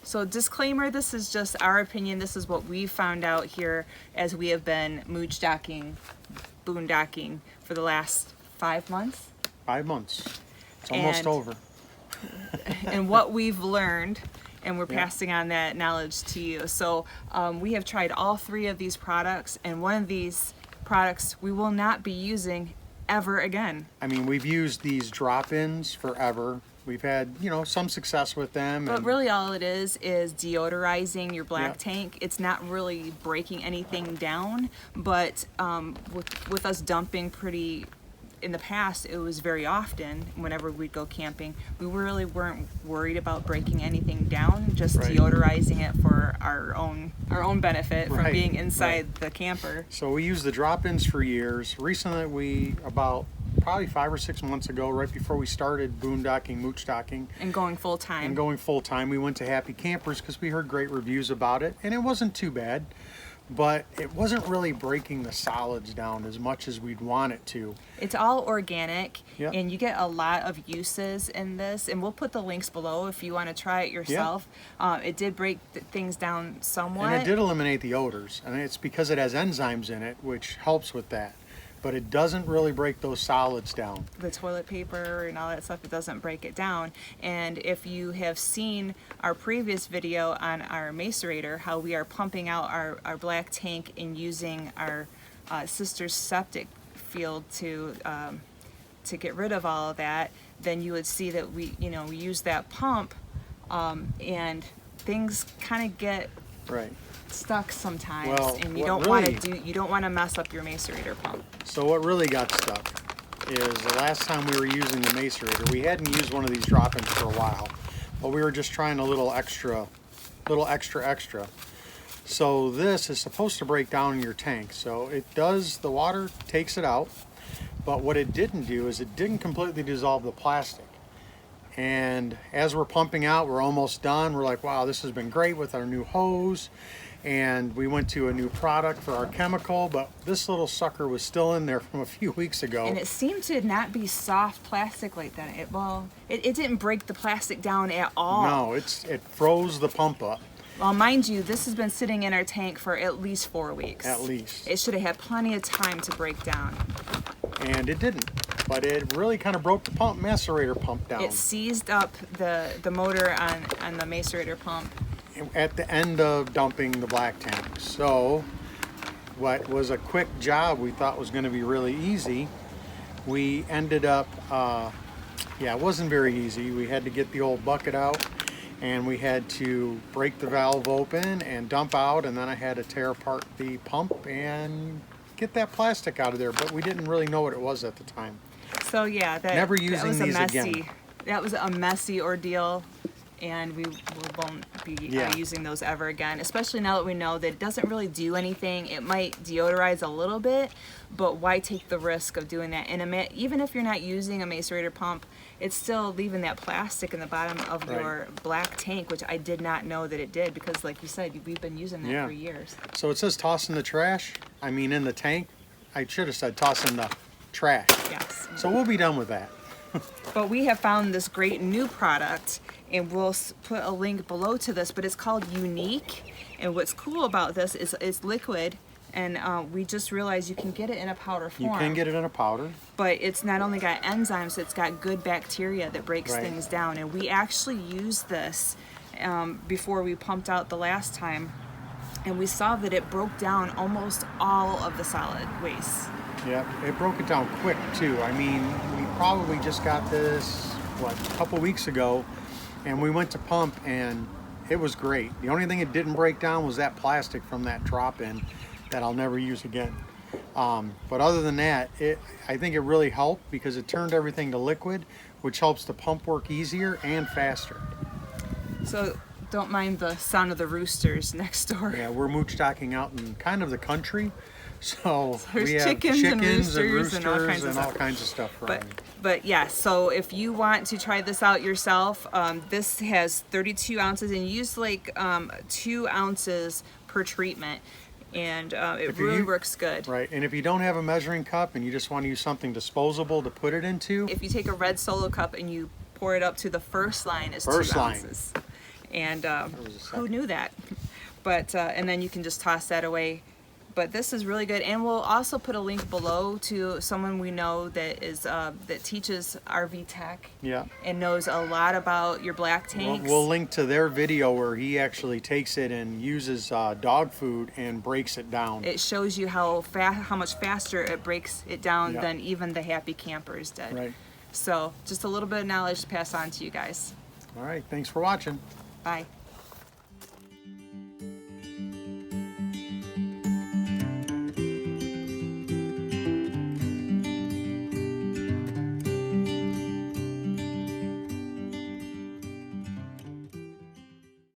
So disclaimer, this is just our opinion. This is what we found out here as we have been mooch-docking, boondocking for the last 5 months. 5 months. It's almost And- over. And what we've learned, and we're Yeah. passing on that knowledge to you. So we have tried all 3 of these products, and one of these products we will not be using ever again. I mean, we've used these drop-ins forever. We've had, you know, some success with them. But and really all it is deodorizing your black Yeah. tank. It's not really breaking anything down, but with us dumping pretty, in the past it was very often whenever we'd go camping, we really weren't worried about breaking anything down, just Right. deodorizing it for our own benefit from Right, being inside the camper. So we used the drop-ins for years. Recently, about probably 5 or 6 months ago, right before we started boondocking, mooch-docking, And going full time. and going full-time, we went to Happy Campers because we heard great reviews about it, and it wasn't too bad, but it wasn't really breaking the solids down as much as we'd want it to. It's all organic, Yep. and you get a lot of uses in this, and we'll put the links below if you want to try it yourself. It did break things down somewhat. And it did eliminate the odors, and it's because it has enzymes in it, which helps with that. But it doesn't really break those solids down. The toilet paper and all that stuff, it doesn't break it down. And if you have seen our previous video on our macerator, how we are pumping out our black tank and using our sister's septic field to get rid of all of that, then you would see that we use that pump, and things kind of get Right. stuck sometimes, Well, and you what don't want to really- you don't want to mess up your macerator pump. So what really got stuck is the last time we were using the macerator, we hadn't used one of these drop-ins for a while, but we were just trying a little extra. So this is supposed to break down in your tank. So it does, the water takes it out, but what it didn't do is it didn't completely dissolve the plastic. And as we're pumping out, we're almost done. We're like, wow, this has been great with our new hose. And we went to a new product for our chemical, but this little sucker was still in there from a few weeks ago. And it seemed to not be soft plastic like that. It didn't break the plastic down at all. No, it froze the pump up, Well, mind you, this has been sitting in our tank for at least 4 weeks. at least. It should have had plenty of time to break down. And it didn't. But it really kind of broke the macerator pump down. It seized up the motor on the macerator pump. At the end of dumping the black tank. So what was a quick job we thought was going to be really easy, we ended up, it wasn't very easy. We had to get the old bucket out, and we had to break the valve open and dump out, and then I had to tear apart the pump and get that plastic out of there, but we didn't really know what it was at the time. So yeah, that Never that using was a these messy. again. That was a messy ordeal, and we won't be Yeah. using those ever again. Especially now that we know that it doesn't really do anything. It might deodorize a little bit, but why take the risk of doing that? And even if you're not using a macerator pump, it's still leaving that plastic in the bottom of Right. your black tank, which I did not know that it did, because like you said, we've been using that Yeah. for years. So it says toss in the trash. I mean, in the tank. I should have said toss in the trash. Yes. So we'll be done with that. But we have found this great new product, and we'll put a link below to this, but it's called Unique. And what's cool about this is it's liquid, and we just realized you can get it in a powder You form. can get it in a powder. But it's not only got enzymes, it's got good bacteria that breaks Right. things down. And we actually used this before we pumped out the last time, and we saw that it broke down almost all of the solid waste. Yep, it broke it down quick too. I mean, we probably just got this, a couple weeks ago, and we went to pump and it was great. The only thing it didn't break down was that plastic from that drop-in that I'll never use again. But other than that, I think it really helped because it turned everything to liquid, which helps the pump work easier and faster. So don't mind the sound of the roosters next door. Yeah, we're mooch-docking out in kind of the country, so There's we have chickens and chickens roosters and all kinds of and all stuff. kinds of stuff running. But yeah, so if you want to try this out yourself, this has 32 ounces, and you use like 2 ounces per treatment, and it really works good. Right, and if you don't have a measuring cup and you just want to use something disposable to put it into, If you take a red Solo cup and you pour it up to the first line, is 2 First line. ounces. And was a second. who knew that? But and then you can just toss that away. But this is really good, and we'll also put a link below to someone we know that is that teaches RV tech Yeah. and knows a lot about your black We'll, tanks. we'll link to their video where he actually takes it and uses dog food and breaks it down. It shows you how much faster it breaks it down Yeah. than even the Happy Campers did. Right. So just a little bit of knowledge to pass on to you guys. All right. Thanks for watching. Bye.